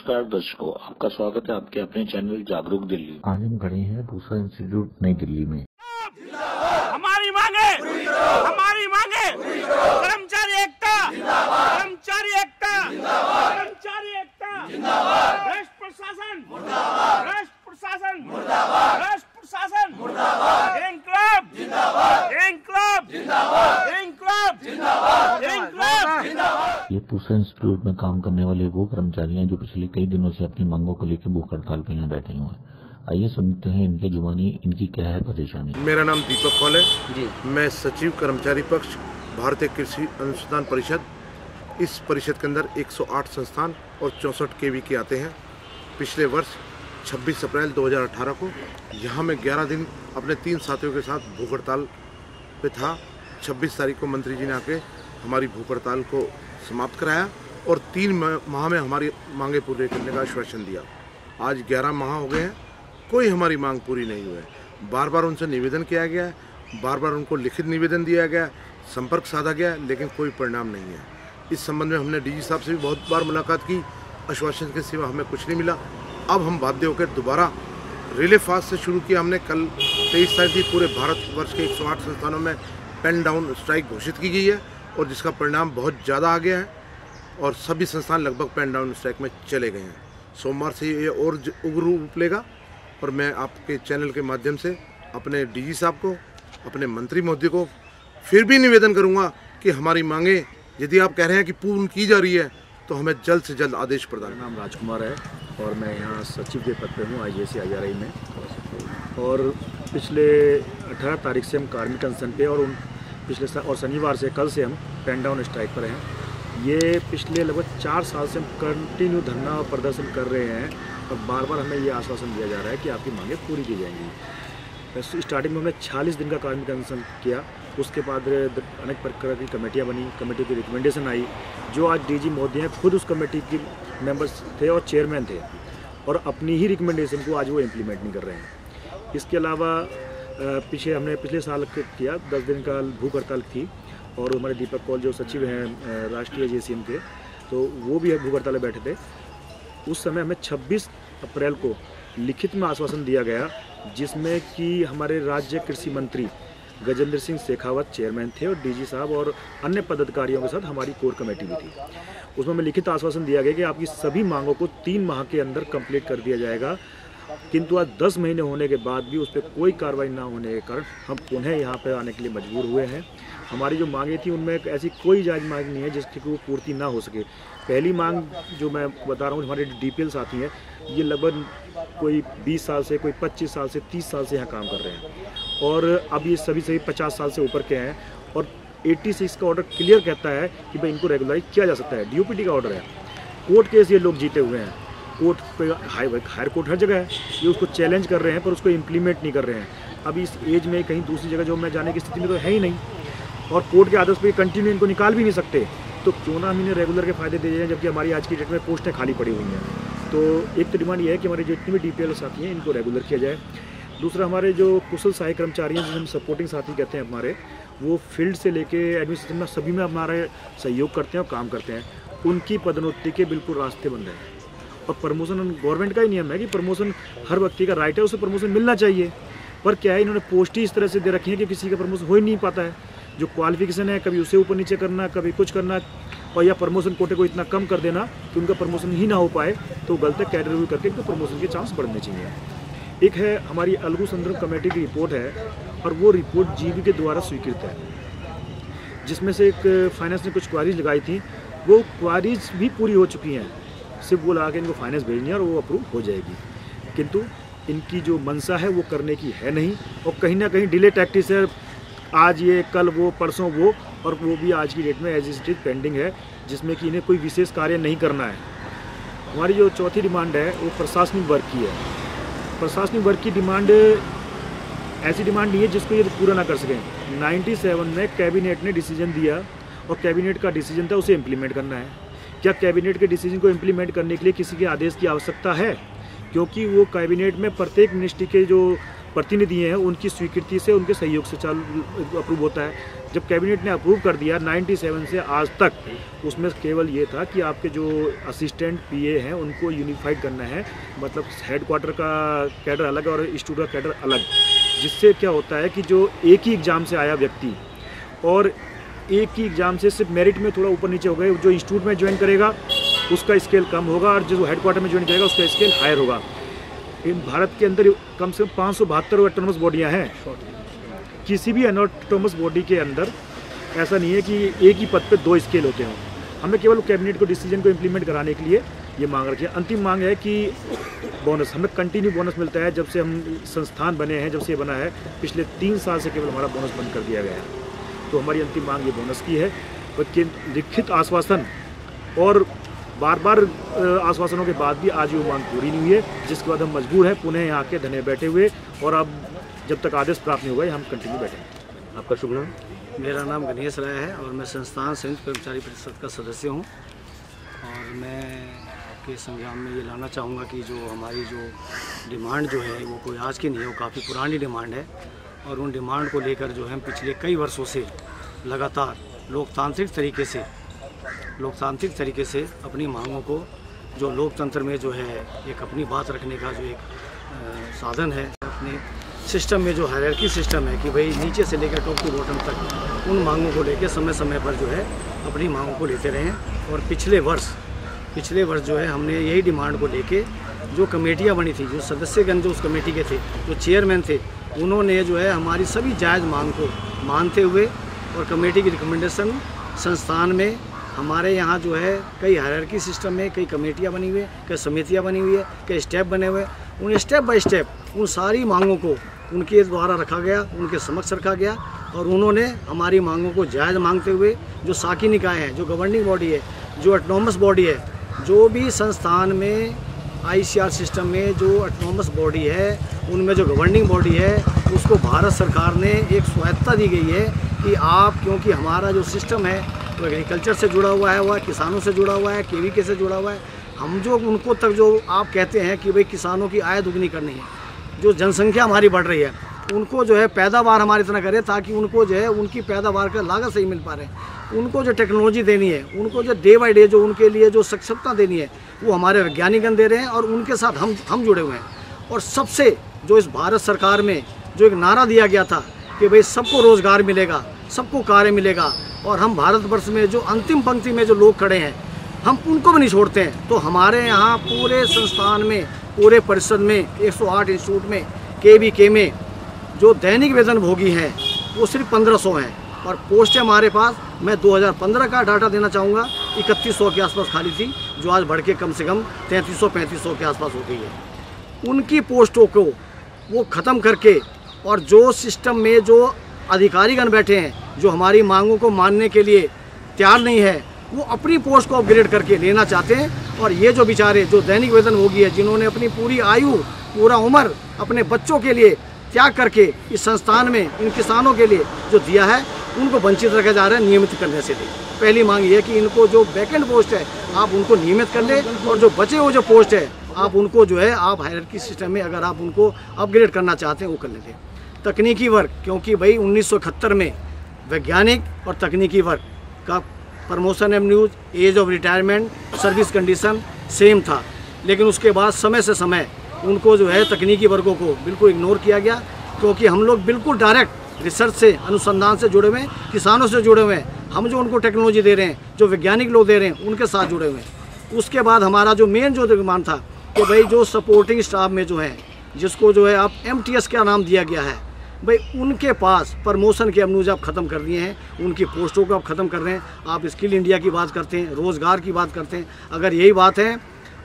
नमस्कार दर्शकों, आपका स्वागत है आपके अपने चैनल जागरूक दिल्ली। आज हम खड़े हैं भूसा इंस्टीट्यूट नई दिल्ली में। हमारी मांगे कर्मचारी एकता, कर्मचारी एकता, कर्मचारी एकता, भ्रष्ट प्रशासन मुर्दाबाद, भ्रष्ट प्रशासन मुर्दाबाद, भ्रष्ट प्रशासन मुर्दाबाद, इनकलाब जिंदाबाद, इनकलाब जिंदाबाद, इनकलाब जिंदाबाद, इनकलाब जिंदाबाद। ये भूसा इंस्टीट्यूट में काम करने वाले वो कर्मचारी हैं जो पिछले कई दिनों से अपनी मांगों को लेकर भूख हड़ताल पे यहाँ बैठे हुए हैं। आइए सुनते हैं इनके जुबानी इनकी क्या है परेशानी। मेरा नाम दीपक कौल है जी। मैं सचिव कर्मचारी पक्ष भारतीय कृषि अनुसंधान परिषद। इस परिषद के अंदर 108 संस्थान और 64 केवी के आते हैं। पिछले वर्ष 26 अप्रैल 2018 को यहाँ मैं 11 दिन अपने 3 साथियों के साथ भूख हड़ताल पे था। 26 तारीख को मंत्री जी ने आके हमारी भूख हड़ताल को समाप्त कराया और 3 माह में हमारी मांगे पूरे करने का आश्वासन दिया। आज 11 माह हो गए हैं, कोई हमारी मांग पूरी नहीं हुई है। बार बार उनसे निवेदन किया गया है, बार बार उनको लिखित निवेदन दिया गया, संपर्क साधा गया, लेकिन कोई परिणाम नहीं है। इस संबंध में हमने डीजी साहब से भी बहुत बार मुलाकात की, आश्वासन के सिवा हमें कुछ नहीं मिला। अब हम बाध्य होकर दोबारा रिले फास्ट से शुरू किया। हमने कल 23 तारीख थी, पूरे भारतवर्ष के 108 संस्थानों में पेन डाउन स्ट्राइक घोषित की गई है और जिसका परिणाम बहुत ज़्यादा आ गया है और सभी संस्थान लगभग पेन डाउन स्ट्राइक में चले गए हैं। सोमवार से ये और उग्र रूप लेगा और मैं आपके चैनल के माध्यम से अपने डीजी साहब को, अपने मंत्री महोदय को फिर भी निवेदन करूंगा कि हमारी मांगे यदि आप कह रहे हैं कि पूर्ण की जा रही है तो हमें जल्द से जल्द आदेश प्रदान। मेरा नाम राजकुमार है और मैं यहाँ सचिव के पद पे हूँ IJC में। और पिछले 18 तारीख से हम कार्मिक अनशन पे और शनिवार से कल से हम पेन डाउन स्ट्राइक पर हैं। ये पिछले लगभग 4 साल से हम कंटिन्यू धरना और प्रदर्शन कर रहे हैं और बार बार हमें ये आश्वासन दिया जा रहा है कि आपकी मांगें पूरी की जाएंगी। स्टार्टिंग में हमने 40 दिन का कार्मिक अनशन किया, उसके बाद अनेक प्रकार की कमेटियां बनी, कमेटी की रिकमेंडेशन आई, जो आज डीजी महोदय हैं खुद उस कमेटी के मेंबर्स थे और चेयरमैन थे और अपनी ही रिकमेंडेशन को आज वो इम्प्लीमेंट नहीं कर रहे हैं। इसके अलावा हमने पिछले साल किया 10 दिन का भूख हड़ताल थी और हमारे दीपक कौल जो सचिव हैं राष्ट्रीय JCM के, तो वो भी भूख हड़ताल में बैठे थे। उस समय हमें 26 अप्रैल को लिखित में आश्वासन दिया गया जिसमें कि हमारे राज्य कृषि मंत्री गजेंद्र सिंह शेखावत चेयरमैन थे और डीजी साहब और अन्य पदाधिकारियों के साथ हमारी कोर कमेटी भी थी। उसमें हमें लिखित आश्वासन दिया गया कि आपकी सभी मांगों को 3 माह के अंदर कंप्लीट कर दिया जाएगा, किंतु आज 10 महीने होने के बाद भी उस पर कोई कार्रवाई ना होने के कारण हम पुनः यहाँ पर आने के लिए मजबूर हुए हैं। हमारी जो मांगे थी उनमें ऐसी कोई जायज़ मांग नहीं है जिसकी वो पूर्ति ना हो सके। पहली मांग जो मैं बता रहा हूँ, हमारे DPL साथी हैं, ये लगभग कोई 20 साल से, कोई 25 साल से, 30 साल से यहाँ काम कर रहे हैं और अब ये सभी 50 साल से ऊपर के हैं और 86 का ऑर्डर क्लियर कहता है कि भाई इनको रेगुलराइज किया जा सकता है। DOPT का ऑर्डर है, कोर्ट केस ये लोग जीते हुए हैं, कोर्ट पे हायर कोर्ट हर जगह है, ये उसको चैलेंज कर रहे हैं पर उसको इम्प्लीमेंट नहीं कर रहे हैं। अभी इस एज में कहीं दूसरी जगह जो मैं जाने की स्थिति में तो है ही नहीं और कोर्ट के आदेश पे कंटिन्यू इनको निकाल भी नहीं सकते, तो क्यों ना हम इन्हें रेगुलर के फायदे दे जाएं जबकि हमारी आज की डेट में पोस्टें खाली पड़ी हुई हैं। तो एक तो डिमांड ये है कि हमारे जितने भी DPL साथी हैं इनको रेगुलर किया जाए। दूसरा, हमारे जो कुशल सहायक कर्मचारी हैं जिसे हम सपोर्टिंग साथी कहते हैं हमारे, वो फील्ड से लेके एडमिनिस्ट्रेशन में सभी में हमारे सहयोग करते हैं और काम करते हैं, उनकी पदोन्नति के बिल्कुल रास्ते बंद हैं और प्रमोशन गवर्नमेंट का ही नियम है कि प्रमोशन हर व्यक्ति का राइट है, उसे प्रमोशन मिलना चाहिए। पर क्या है, इन्होंने पोस्ट ही इस तरह से दे रखी है कि किसी का प्रमोशन हो ही नहीं पाता है। जो क्वालिफिकेशन है कभी उसे ऊपर नीचे करना, कभी कुछ करना और या प्रमोशन कोटे को इतना कम कर देना कि उनका प्रमोशन ही ना हो पाए, तो गलत कैडर रिव्यू करके इनको प्रमोशन के चांस बढ़ने चाहिए। एक है हमारी अलगू संदर्भ कमेटी की रिपोर्ट है और वो रिपोर्ट GB के द्वारा स्वीकृत है, जिसमें से एक फाइनेंस ने कुछ क्वारीज लगाई थी, वो क्वारीज भी पूरी हो चुकी हैं, सिर्फ वो लगा के इनको फाइनेंस भेजनी है और वो अप्रूव हो जाएगी। किंतु इनकी जो मंशा है वो करने की है नहीं और कहीं ना कहीं डिले टैक्टिस है, आज ये कल वो परसों वो, और वो भी आज की डेट में एज इट इज पेंडिंग है, जिसमें कि इन्हें कोई विशेष कार्य नहीं करना है। हमारी जो चौथी डिमांड है वो प्रशासनिक वर्ग की है। प्रशासनिक वर्ग की डिमांड ऐसी डिमांड नहीं है जिसको ये पूरा ना कर सकें। 97 में कैबिनेट ने डिसीजन दिया और कैबिनेट का डिसीजन था उसे इम्प्लीमेंट करना है। क्या कैबिनेट के डिसीजन को इम्प्लीमेंट करने के लिए किसी के आदेश की आवश्यकता है? क्योंकि वो कैबिनेट में प्रत्येक मिनिस्ट्री के जो प्रतिनिधि हैं उनकी स्वीकृति से, उनके सहयोग से अप्रूव होता है। जब कैबिनेट ने अप्रूव कर दिया 97 से आज तक, उसमें केवल ये था कि आपके जो असिस्टेंट पीए हैं उनको यूनिफाइड करना है, मतलब हेडक्वार्टर का कैडर अलग और इंस्टीट्यूट का कैडर अलग, जिससे क्या होता है कि जो एक ही एग्ज़ाम से आया व्यक्ति और एक ही एग्ज़ाम से सिर्फ मेरिट में थोड़ा ऊपर नीचे हो गए, जो इंस्टीट्यूट में ज्वाइन करेगा उसका स्केल कम होगा और जो हेडक्वार्टर में ज्वाइन करेगा उसका स्केल हायर होगा। इन भारत के अंदर कम से कम 572 ऑटोनोमस बॉडियाँ हैं। किसी भी ऑटोनोमस बॉडी के अंदर ऐसा नहीं है कि एक ही पद पे 2 स्केल होते हों। हमने केवल कैबिनेट को डिसीजन को इम्प्लीमेंट कराने के लिए ये मांग रखी है। अंतिम मांग है कि बोनस, हमें कंटिन्यू बोनस मिलता है जब से हम संस्थान बने हैं, जब से ये बना है पिछले 3 साल से केवल हमारा बोनस बंद कर दिया गया है। तो हमारी अंतिम मांग ये बोनस की है। लिखित आश्वासन और बार बार आश्वासनों के बाद भी आज वो मांग पूरी नहीं हुई है, जिसके बाद हम मजबूर हैं पुनः यहाँ के धरने बैठे हुए, और अब जब तक आदेश प्राप्त नहीं हुआ हम कंटिन्यू बैठे। आपका शुभ नाम? मेरा नाम गणेश राय है और मैं संस्थान संयुक्त कर्मचारी परिषद का सदस्य हूँ। और मैं आपके संज्ञान में ये लाना चाहूँगा कि जो हमारी जो डिमांड जो है वो कोई आज की नहीं है, वो काफ़ी पुरानी डिमांड है। और उन डिमांड को लेकर जो है हम पिछले कई वर्षों से लगातार लोकतांत्रिक तरीके से अपनी मांगों को, जो लोकतंत्र में जो है एक अपनी बात रखने का जो एक साधन है, अपने सिस्टम में जो हायरार्की सिस्टम है कि भाई नीचे से लेकर टॉप टू बॉटम तक उन मांगों को लेकर समय समय पर जो है अपनी मांगों को लेते रहे हैं। और पिछले वर्ष जो है हमने यही डिमांड को लेके जो कमेटियां बनी थी, जो सदस्यगण जो उस कमेटी के थे, जो चेयरमैन थे, उन्होंने जो है हमारी सभी जायज़ मांग को मानते हुए और कमेटी की रिकमेंडेशन संस्थान में हमारे यहाँ जो है कई हायरार्की सिस्टम में कई कमेटियाँ बनी हुई है, कई समितियाँ बनी हुई है, कई स्टेप बने हुए, उन स्टेप बाय स्टेप उन सारी मांगों को उनके द्वारा रखा गया, उनके समक्ष रखा गया। और उन्होंने हमारी मांगों को जायज़ मांगते हुए जो साकी निकाय हैं, जो गवर्निंग बॉडी है, जो ऑटोनॉमस बॉडी है, जो भी संस्थान में ICR सिस्टम में जो ऑटोनॉमस बॉडी है, उनमें जो गवर्निंग बॉडी है, उसको भारत सरकार ने एक स्वायत्तता दी गई है कि आप, क्योंकि हमारा जो सिस्टम है वो एग्रीकल्चर से जुड़ा हुआ है, वह किसानों से जुड़ा हुआ है, KVK से जुड़ा हुआ है। हम जो उनको तक जो आप कहते हैं कि भाई किसानों की आय दुगनी करनी है, जो जनसंख्या हमारी बढ़ रही है, उनको जो है पैदावार हमारी इतना करें ताकि उनको जो है उनकी पैदावार का लागत सही मिल पा रहे हैं, उनको जो टेक्नोलॉजी देनी है, उनको जो डे बाई डे जो उनके लिए जो सक्षमता देनी है, वो हमारे वैज्ञानिकगण दे रहे हैं और उनके साथ हम जुड़े हुए हैं। और सबसे जो इस भारत सरकार में जो एक नारा दिया गया था कि भाई सबको रोज़गार मिलेगा, सबको कार्य मिलेगा, और हम भारतवर्ष में जो अंतिम पंक्ति में जो लोग खड़े हैं हम उनको भी नहीं छोड़ते हैं। तो हमारे यहाँ पूरे संस्थान में, पूरे परिषद में, 108 इंस्टीट्यूट में, KVK में जो दैनिक वेतन भोगी हैं वो सिर्फ 1500 हैं, और पोस्ट है हमारे पास, मैं 2015 का डाटा देना चाहूँगा, 3100 के आसपास खाली थी, जो आज बढ़ के कम से कम 3300-3500 के आसपास हो गई है। उनकी पोस्टों को वो ख़त्म करके, और जो सिस्टम में जो अधिकारीगण बैठे हैं जो हमारी मांगों को मानने के लिए तैयार नहीं है, वो अपनी पोस्ट को अपग्रेड करके लेना चाहते हैं। और ये जो बेचारे जो दैनिक वेतन भोगी है, जिन्होंने अपनी पूरी आयु, पूरा उम्र अपने बच्चों के लिए त्याग करके इस संस्थान में इन किसानों के लिए जो दिया है, उनको वंचित रखा जा रहा है नियमित करने से। पहली मांग ये है कि इनको जो वैकेंट पोस्ट है आप उनको नियमित कर ले, और जो बचे हुए जो पोस्ट है आप उनको जो है आप हायरार्की सिस्टम में अगर आप उनको अपग्रेड करना चाहते हैं वो कर लेते। तकनीकी वर्ग, क्योंकि भाई 1971 में वैज्ञानिक और तकनीकी वर्ग का promotion avenues, age of retirement, service condition same था, लेकिन उसके बाद समय से समय उनको जो है तकनीकी वर्गों को बिल्कुल इग्नोर किया गया, क्योंकि हम लोग बिल्कुल डायरेक्ट रिसर्च से, अनुसंधान से जुड़े हुए हैं, किसानों से जुड़े हुए हैं। हम जो उनको टेक्नोलॉजी दे रहे हैं, जो वैज्ञानिक लोग दे रहे हैं, उनके साथ जुड़े हुए हैं। उसके बाद हमारा जो मेन जो डिमांड था कि भाई जो सपोर्टिंग स्टाफ में जो है, जिसको जो है आप MTS का नाम दिया गया है, भाई उनके पास प्रमोशन के एवन्यूज आप ख़त्म कर दिए हैं, उनकी पोस्टों को आप ख़त्म कर रहे हैं। आप स्किल इंडिया की बात करते हैं, रोज़गार की बात करते हैं। अगर यही बात है,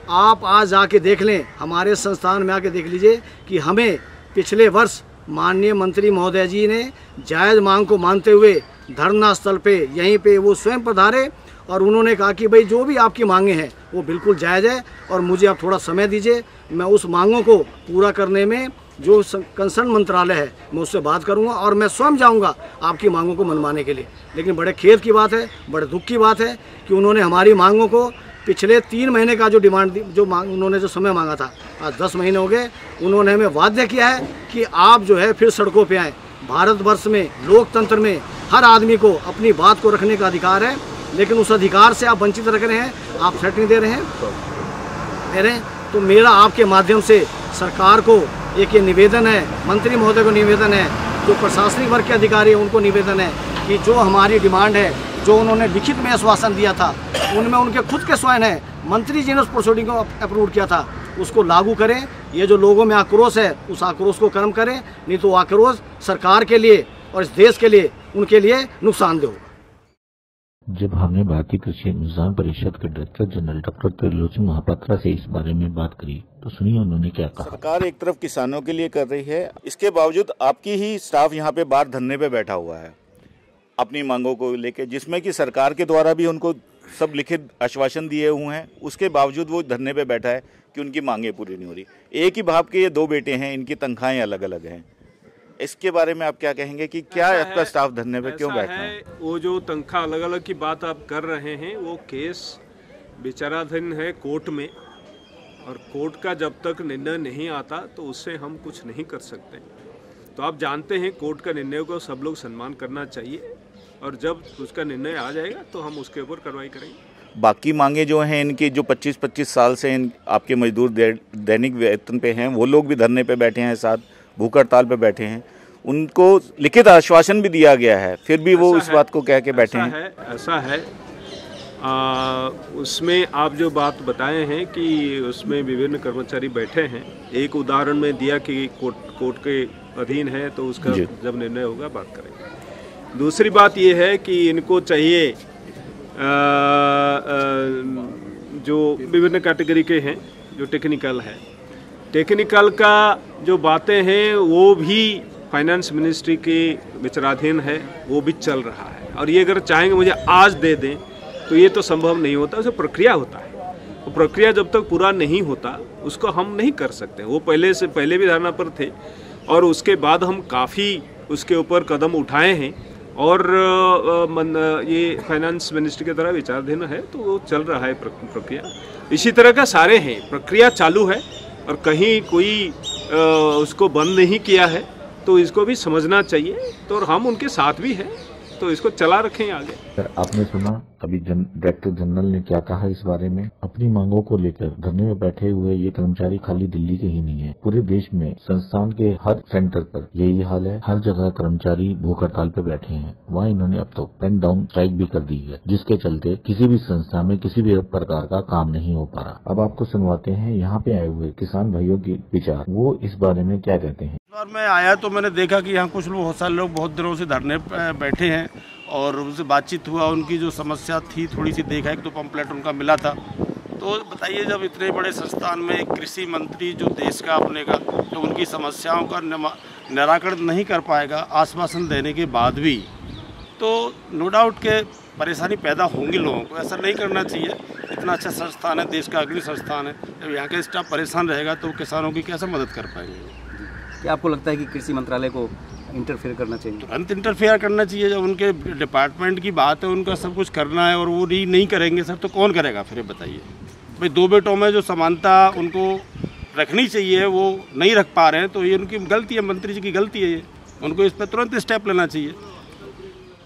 आप आज आके देख लें, हमारे संस्थान में आके देख लीजिए कि हमें पिछले वर्ष माननीय मंत्री महोदय जी ने जायज़ मांग को मानते हुए धरना स्थल पे यहीं पे वो स्वयं पधारे, और उन्होंने कहा कि भाई जो भी आपकी मांगे हैं वो बिल्कुल जायज़ है, और मुझे आप थोड़ा समय दीजिए, मैं उस मांगों को पूरा करने में जो कंसर्न मंत्रालय है मैं उससे बात करूंगा, और मैं स्वयं जाऊंगा आपकी मांगों को मनवाने के लिए। लेकिन बड़े खेद की बात है, बड़े दुख की बात है कि उन्होंने हमारी मांगों को पिछले 3 महीने का जो डिमांड उन्होंने जो समय मांगा था, आज 10 महीने हो गए। उन्होंने हमें वाध्य किया है कि आप जो है फिर सड़कों पे आएँ। भारतवर्ष में लोकतंत्र में हर आदमी को अपनी बात को रखने का अधिकार है, लेकिन उस अधिकार से आप वंचित रख रहे हैं, आप थ्रेटनिंग दे रहे हैं। तो मेरा आपके माध्यम से सरकार को एक ये निवेदन है, मंत्री महोदय को निवेदन है, जो प्रशासनिक वर्ग के अधिकारी हैं उनको निवेदन है कि जो हमारी डिमांड है, जो उन्होंने लिखित में आश्वासन दिया था, उनमें उनके खुद के स्वयं है, मंत्री जी ने उस प्रोसीडिंग को अप्रूव किया था, उसको लागू करें। ये जो लोगों में आक्रोश है, उस आक्रोश को कर्म करें, नहीं तो आक्रोश सरकार के लिए और इस देश के लिए, उनके लिए नुकसानदेह होगा। जब हमने भारतीय कृषि अनुसंधान परिषद के director general doctor Trilochan Mahapatra से इस बारे में बात करी, तो सुनिए उन्होंने क्या कहा। सरकार एक तरफ किसानों के लिए कर रही है, इसके बावजूद आपकी ही स्टाफ यहाँ पे बाहर धरने पे बैठा हुआ है अपनी मांगों को लेके, जिसमें कि सरकार के द्वारा भी उनको सब लिखित आश्वासन दिए हुए हैं, उसके बावजूद वो धरने पे बैठा है कि उनकी मांगे पूरी नहीं हो रही। एक ही बाप के ये 2 बेटे हैं, इनकी तनख्वाहें अलग अलग हैं। इसके बारे में आप क्या कहेंगे कि क्या आपका स्टाफ धरने पे क्यों बैठा है? वो जो तनख्वाह अलग अलग की बात आप कर रहे हैं, वो केस विचाराधीन है कोर्ट में, और कोर्ट का जब तक निर्णय नहीं आता तो उससे हम कुछ नहीं कर सकते। तो आप जानते हैं कोर्ट का निर्णय को सब लोग सम्मान करना चाहिए, और जब उसका निर्णय आ जाएगा तो हम उसके ऊपर कार्रवाई करेंगे। बाकी मांगे जो हैं इनकी, जो 25-25 साल से आपके मजदूर दैनिक वेतन पे हैं, वो लोग भी धरने पे बैठे हैं, साथ भूख हड़ताल पे बैठे हैं। उनको लिखित आश्वासन भी दिया गया है, फिर भी वो इस बात को कह के बैठे हैं। ऐसा है उसमें आप जो बात बताए हैं कि उसमें विभिन्न कर्मचारी बैठे हैं, एक उदाहरण में दिया कि कोर्ट के अधीन है, तो उसका जब निर्णय होगा बात करेंगे। दूसरी बात ये है कि इनको चाहिए जो विभिन्न कैटेगरी के हैं, जो टेक्निकल है, टेक्निकल का जो बातें हैं वो भी फाइनेंस मिनिस्ट्री के विचाराधीन है, वो भी चल रहा है। और ये अगर चाहेंगे मुझे आज दे दें तो ये तो संभव नहीं होता, उसे प्रक्रिया होता है। वो प्रक्रिया जब तक पूरा नहीं होता उसको हम नहीं कर सकते। वो पहले भी धारणा पर थे, और उसके बाद हम काफ़ी उसके ऊपर कदम उठाए हैं, और ये फाइनेंस मिनिस्ट्री के द्वारा विचाराधीन है, तो वो चल रहा है प्रक्रिया। इसी तरह का सारे हैं, प्रक्रिया चालू है, और कहीं कोई उसको बंद नहीं किया है, तो इसको भी समझना चाहिए। तो हम उनके साथ भी हैं, तो इसको चला रखें आगे। सर, आपने सुना अभी डायरेक्टर जनरल ने क्या कहा इस बारे में। अपनी मांगों को लेकर धरने में बैठे हुए ये कर्मचारी खाली दिल्ली के ही नहीं है, पूरे देश में संस्थान के हर सेंटर पर यही हाल है। हर जगह कर्मचारी भूख हड़ताल पे बैठे हैं। वहाँ इन्होंने अब तो पेन डाउन स्ट्राइक भी कर दी है, जिसके चलते किसी भी संस्था में किसी भी प्रकार का काम नहीं हो पा रहा। अब आपको सुनवाते हैं यहाँ पे आए हुए किसान भाइयों के विचार, वो इस बारे में क्या कहते हैं। और मैं आया तो मैंने देखा कि यहाँ कुछ लोग, बहुत सारे लोग बहुत दिनों से धरने बैठे हैं, और उनसे बातचीत हुआ, उनकी जो समस्या थी थोड़ी सी देखा, एक तो पंपलेट उनका मिला था। तो बताइए, जब इतने बड़े संस्थान में एक कृषि मंत्री जो देश का अपने का, जो उनकी समस्याओं का निराकरण नहीं कर पाएगा आश्वासन देने के बाद भी, तो नो डाउट के परेशानी पैदा होंगी लोगों को। ऐसा नहीं करना चाहिए। इतना अच्छा संस्थान है, देश का अग्रणी संस्थान है, जब यहाँ का स्टाफ परेशान रहेगा तो किसानों की कैसे मदद कर पाएंगे। क्या आपको लगता है कि कृषि मंत्रालय को इंटरफेयर करना चाहिए? तुरंत इंटरफेयर करना चाहिए। जब उनके डिपार्टमेंट की बात है, उनका सब कुछ करना है, और वो नहीं करेंगे सर, तो कौन करेगा फिर? बताइए भाई, 2 बेटों में जो समानता उनको रखनी चाहिए वो नहीं रख पा रहे हैं, तो ये उनकी गलती है, मंत्री जी की गलती है। ये उनको इस पर तुरंत स्टेप लेना चाहिए।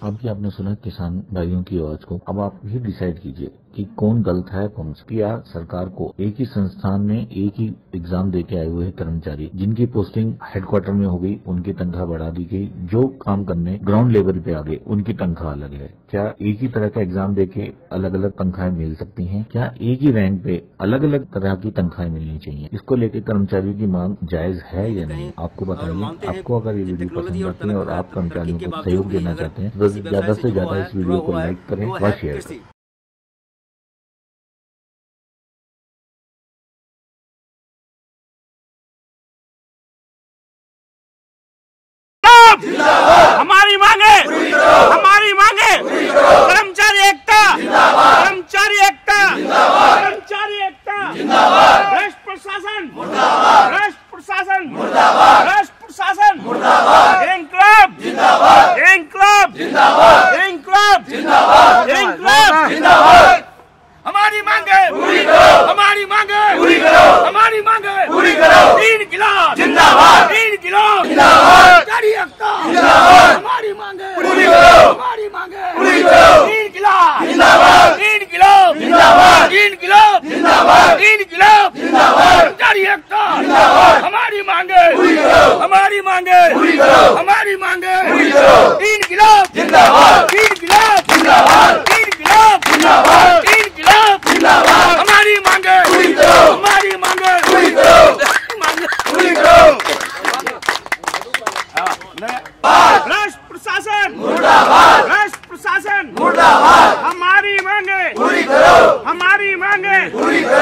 अभी आपने सुना किसान भाइयों की आवाज को। अब आप ही डिसाइड कीजिए कि कौन गलत है, कौन सा। या सरकार को एक ही संस्थान में एक ही एग्जाम देके आए हुए कर्मचारी, जिनकी पोस्टिंग हेडक्वार्टर में हो गई, उनकी तनख्वाह बढ़ा दी गई। जो काम करने ग्राउंड लेवल पे आ गए, उनकी तनख्वाह अलग है। क्या एक ही तरह का एग्जाम देके अलग अलग तनख्वाहें मिल सकती हैं? क्या एक ही रैंक पे अलग अलग तरह की तनख्वाहें मिलनी चाहिए? इसको लेकर कर्मचारियों की मांग जायज है या नहीं, आपको बताइए। आपको अगर ये वीडियो पसंद आती है और आप कर्मचारियों को सहयोग देना चाहते हैं, तो ज्यादा से ज्यादा इस वीडियो को लाइक करें व शेयर करें। हमारी मांगे, हमारी मांगे, कर्मचारी एकता, कर्मचारी एकता, कर्मचारी एकता, भ्रष्ट प्रशासन, भ्रष्ट प्रशासन, भ्रष्ट प्रशासन, इंकलाब, इंकलाब, इंकलाब, इंकलाब, हमारी मांगे पूरी करो, हमारी मांगे पूरी करो। इंकिलाब जिंदाबाद, इंकिलाब जिंदाबाद, इंकिलाब जिंदाबाद, इंकिलाब जिंदाबाद। हमारी मांगे पूरी करो, हमारी मांगे पूरी करो, मांगे पूरी करो। भ्रष्ट प्रशासन मुर्दाबाद, भ्रष्ट प्रशासन मुर्दाबाद। हमारी मांगे पूरी करो, हमारी मांगे पूरी करो।